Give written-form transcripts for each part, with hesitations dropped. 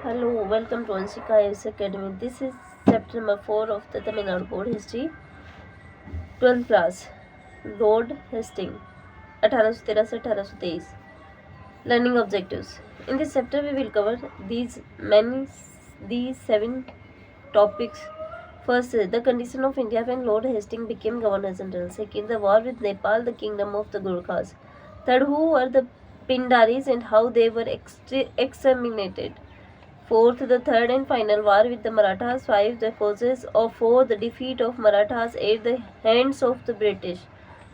Hello, welcome to Anshika IAS Academy. This is chapter number 4 of the Tamil Nadu Board History, 12th class. Lord Hastings, 1813 से 1823. Learning objectives. In this chapter, we will cover these 7 topics. First, the condition of India when Lord Hastings became Governor General. Second, the war with Nepal, the kingdom of the Gurkhas. Third, who were the Pindaris and how they were exterminated. Fourth, the third and final war with the Marathas. Five, the causes of for the defeat of Marathas at the hands of the British.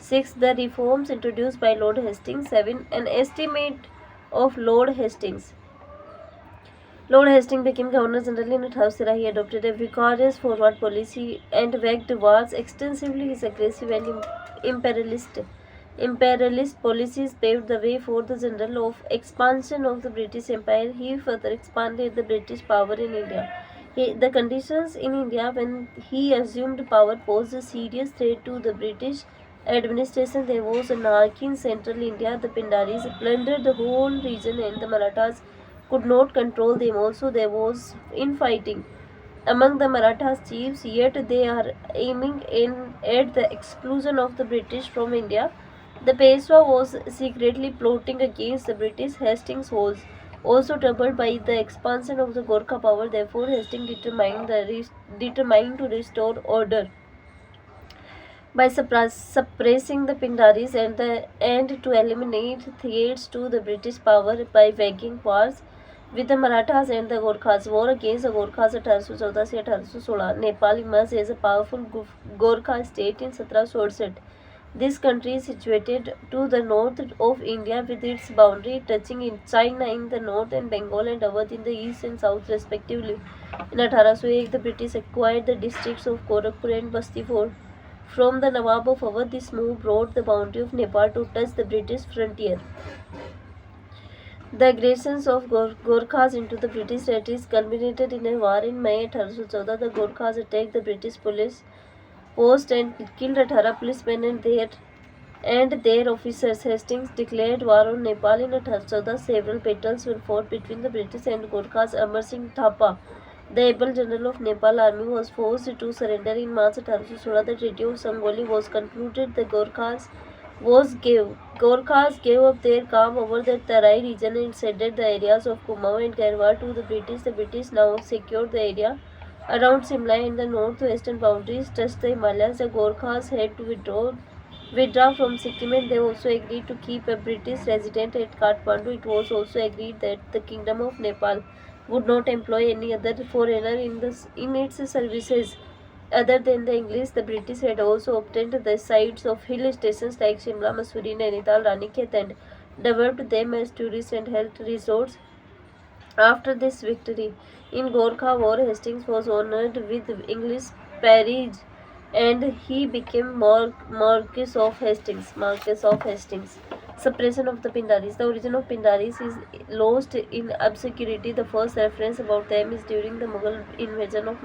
Six, the reforms introduced by Lord Hastings. Seven, an estimate of Lord Hastings. Lord Hastings became Governor General in Thausira. He adopted a vigorous forward policy and waged wars extensively. His aggressive and imperialist policies paved the way for the general of expansion of the British Empire. He further expanded the British power in India. The conditions in India when he assumed power posed a serious threat to the British administration. There was anarchy in central India. The Pindaris plundered the whole region and the Marathas could not control them. Also, there was infighting among the Marathas chiefs, yet they are aiming at the exclusion of the British from India. The Peshwa was secretly plotting against the British. Hastings was also troubled by the expansion of the Gorkha power. Therefore, Hastings determined to restore order by suppressing the Pindaris and to eliminate threats to the British power by waging wars with the Marathas and the Gorkhas. War against the Gorkhas 1814 से 1816. Nepal emerged as a powerful Gorkha state in 1768. This country is situated to the north of India with its boundary touching in China in the north and Bengal and Awadh in the east and south respectively. In 1801, the British acquired the districts of Gorakhpur and Bastipur from the Nawab of Awadh. This move brought the boundary of Nepal to touch the British frontier. The aggressions of Gorkhas into the British territories culminated in a war in May 1814. The Gorkhas attacked the British police post and killed 18 policemen and their officers. Hastings declared war on Nepal in 1814. Several battles were fought between the British and Gorkhas. Amar Singh Thapa, the able general of Nepal army, was forced to surrender in March 1816. The Treaty of Sangoli was concluded. The Gorkhas gave up their claim over the Tarai region and ceded the areas of Kumaon and Garhwal to the British. The British now secured the area around Simla and the northwestern boundaries touched the Himalayas. The Gorkhas had to withdraw from Sikkim and they also agreed to keep a British resident at Kathmandu. It was also agreed that the Kingdom of Nepal would not employ any other foreigner in its services other than the English. The British had also obtained the sites of hill stations like Shimla, Mussoorie, Nainital, Ranikhet and developed them as tourist and health resorts. After this victory in Gorkha War, Hastings was honoured with English peerage and he became Marquess of Hastings. Suppression of the Pindaris. The origin of Pindaris is lost in obscurity. The first reference about them is during the Mughal invasion of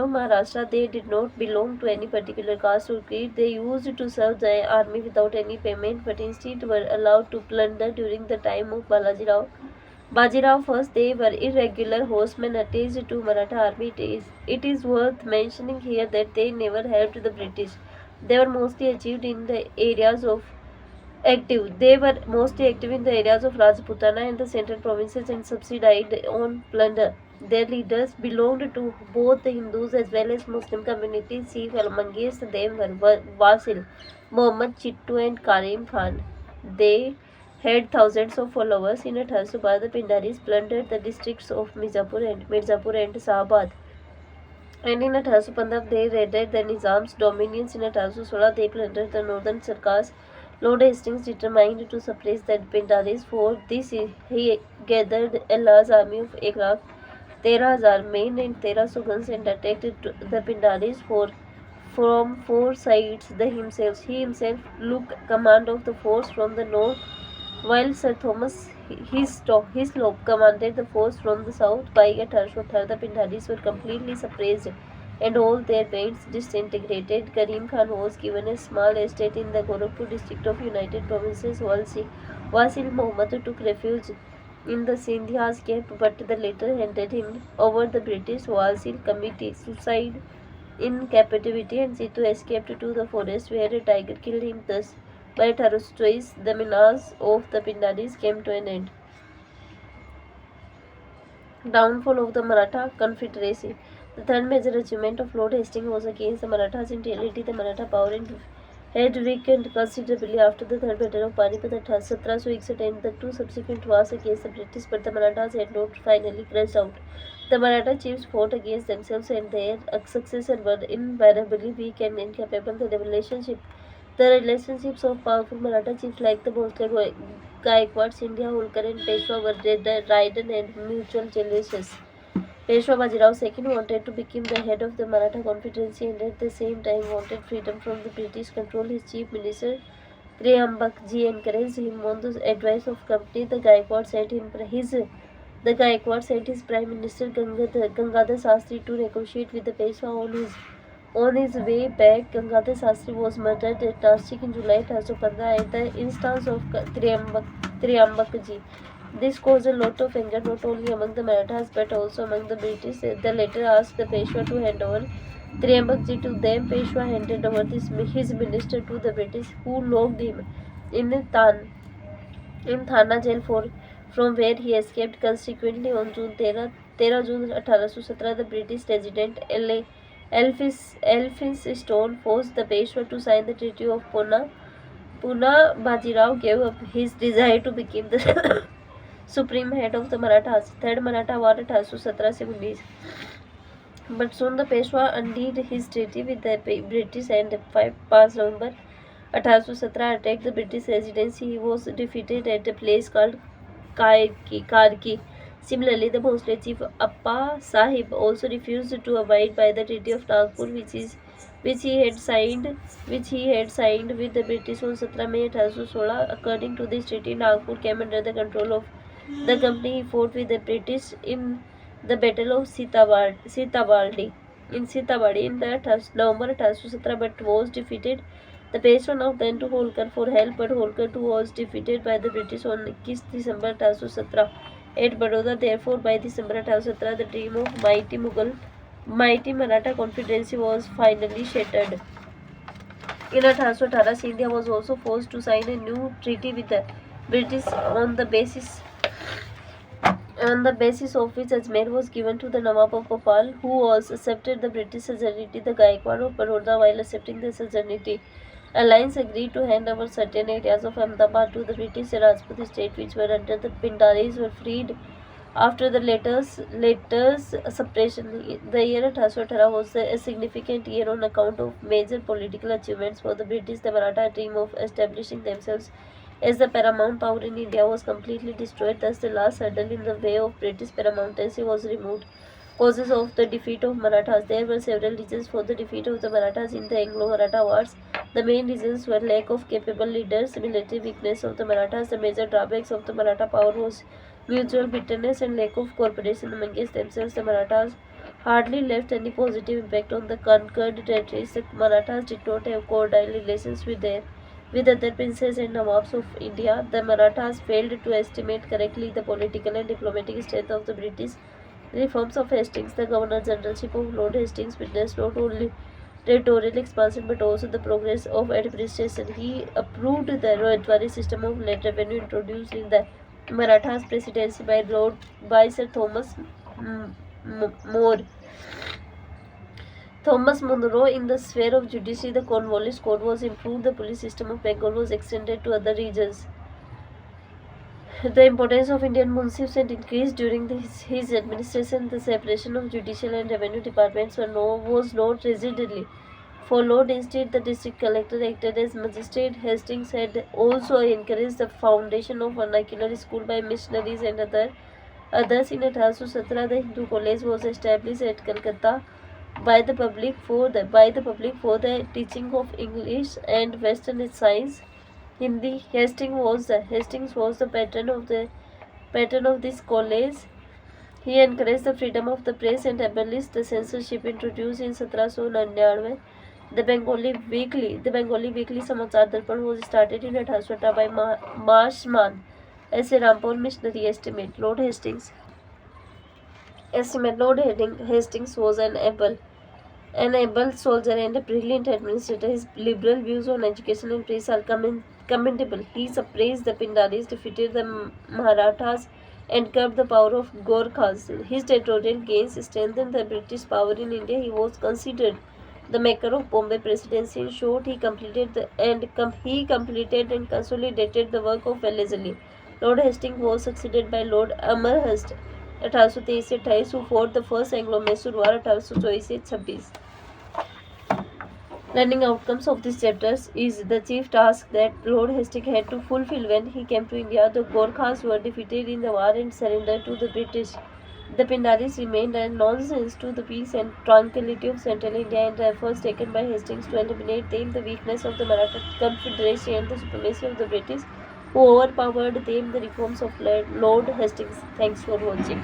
Maharashtra. They did not belong to any particular caste or creed. They used to serve the army without any payment, but instead were allowed to plunder during the time of Bajirao first. They were irregular horsemen attached to Maratha army. It is worth mentioning here that they never helped the British. They were mostly achieved in the areas of They were mostly active in the areas of Rajputana and the central provinces and subsidized on plunder. Their leaders belonged to both the Hindus as well as Muslim communities. Chief amongst them were Wasil, Muhammad Chittu and Karim Khan. They had thousands of followers. In 1812, the Pindaris plundered the districts of Mirzapur and Sahabad. And in 1815, they raided the Nizam's dominions. In 1816, they plundered the northern Sarkars. Lord Hastings determined to suppress the Pindaris. For this, he gathered a large army of 13,000 men and 1300 guns and attacked the Pindaris from four sides. He himself took command of the force from the north, while Sir Thomas Hislop commanded the force from the south. By 1813, the Pindaris were completely suppressed and all their bands disintegrated. Karim Khan was given a small estate in the Gorakhpur district of United Provinces. Wasil Muhammad took refuge in the Sindhya's camp, but the latter handed him over the British Walsil Committee. Suicide in captivity, and Situ escaped to the forest where a tiger killed him. Thus, by 1824, the menace of the Pindaris came to an end. Downfall of the Maratha Confederacy. The third major achievement of Lord Hastings was against the Marathas. In reality, the Maratha power had weakened considerably after the Third Battle of Panipat at 1761 and the two subsequent wars against the British, but the Marathas had not finally crashed out. The Maratha chiefs fought against themselves and their successors were invariably weak and incapable. The relationships of powerful Maratha chiefs like the Bhosle Gaikwad, Sindhya Holkar and Peshwa were ridden and mutual jealousies. Peshwa Bajirao II wanted to become the head of the Maratha Confederacy and at the same time wanted freedom from the British control. His chief minister Triambakji encouraged him on the advice of company. The Gaikwad sent his prime minister Gangadhar Sastri to negotiate with the Peshwa. On his way back, Gangadhar Sastri was murdered at Nashik in July 1815 at the instance of Triambakji. This caused a lot of anger not only among the Marathas but also among the British. The latter asked the Peshwa to hand over Triambakji to them. Peshwa handed over his minister to the British, who locked him in Thana jail from where he escaped. Consequently, on June 13 1817, the British resident Elphinstone forced the Peshwa to sign the Treaty of Pune. Bajirao gave up his desire to become the supreme head of the Marathas. Third Maratha War 1817 से 19, but soon the Peshwa undid his treaty with the British and 5 November 1817 attacked the British residency. He was defeated at a place called Karki. Similarly, the Bhosle chief Appa Sahib also refused to abide by the Treaty of Nagpur, which he had signed with the British on 17 May 1816. According to this treaty, Nagpur came under the control of the company. He fought with the British in the Battle of Sitabaldi in the November 1817, but was defeated. The Peshwa now turned to Holkar for help, but Holkar too was defeated by the British on 21 December 1817 at Baroda. Therefore, by December 1817, the dream of mighty Maratha Confederacy was finally shattered. In 1818, Sindhya was also forced to sign a new treaty with the British on the basis of which Ajmer was given to the Nawab of Bhopal, who was accepted the British suzerainty. The Gaikwad of Baroda, while accepting the suzerainty, alliance agreed to hand over certain areas of Ahmedabad to the British Rajput state, which were under the Pindaris, were freed after the latter's suppression. The year 1818 was a significant year on account of major political achievements for the British. The Maratha dream of establishing themselves as the paramount power in India was completely destroyed. Thus, the last hurdle in the way of British paramountcy was removed. Causes of the defeat of Marathas. There were several reasons for the defeat of the Marathas in the Anglo-Maratha wars. The main reasons were lack of capable leaders, military weakness of the Marathas. The major drawbacks of the Maratha power was mutual bitterness and lack of cooperation amongst themselves. The Marathas hardly left any positive impact on the conquered territories. The Marathas did not have cordial relations with other princes and Nawabs of India. The Marathas failed to estimate correctly the political and diplomatic strength of the British. Reforms of Hastings. The Governor-Generalship of Lord Hastings witnessed not only territorial expansion but also the progress of administration. He approved the Royatwari system of land revenue introduced in the Marathas presidency by Sir Thomas More. Thomas Munro. In the sphere of judiciary, the Cornwallis Code was improved. The police system of Bengal was extended to other regions. The importance of Indian munsifs had increased during his administration. The separation of judicial and revenue departments was not rigidly followed. Instead, the district collector acted as magistrate. Hastings had also encouraged the foundation of vernacular school by missionaries and others. In 1817, the Hindu College was established at Calcutta by the public for the teaching of English and Western science. Hindi. Hastings was the patron of this college. He encouraged the freedom of the press and abolished the censorship introduced in 1799. The Bengali weekly Samachar Darpan was started in 1818 by Marshman Essay Rampur Missionary Estimate Lord Hastings was an able soldier and a brilliant administrator. His liberal views on education and peace are commendable. He suppressed the Pindaris, defeated the Marathas, and curbed the power of Gorkhas. His territorial gains strengthened the British power in India. He was considered the maker of Bombay Presidency. In short, he completed and consolidated the work of Wellesley. Lord Hastings was succeeded by Lord Amherst 1823-28 who fought the first Anglo-Mysore War 1824-26. Learning outcomes of these chapters is the chief task that Lord Hastings had to fulfill when he came to India. The Gorkhas were defeated in the war and surrendered to the British. The Pindaris remained a nuisance to the peace and tranquility of central India, and the efforts taken by Hastings to eliminate them, the weakness of the Maratha Confederacy and the supremacy of the British who overpowered them, the reforms of Lord Hastings. Thanks for watching.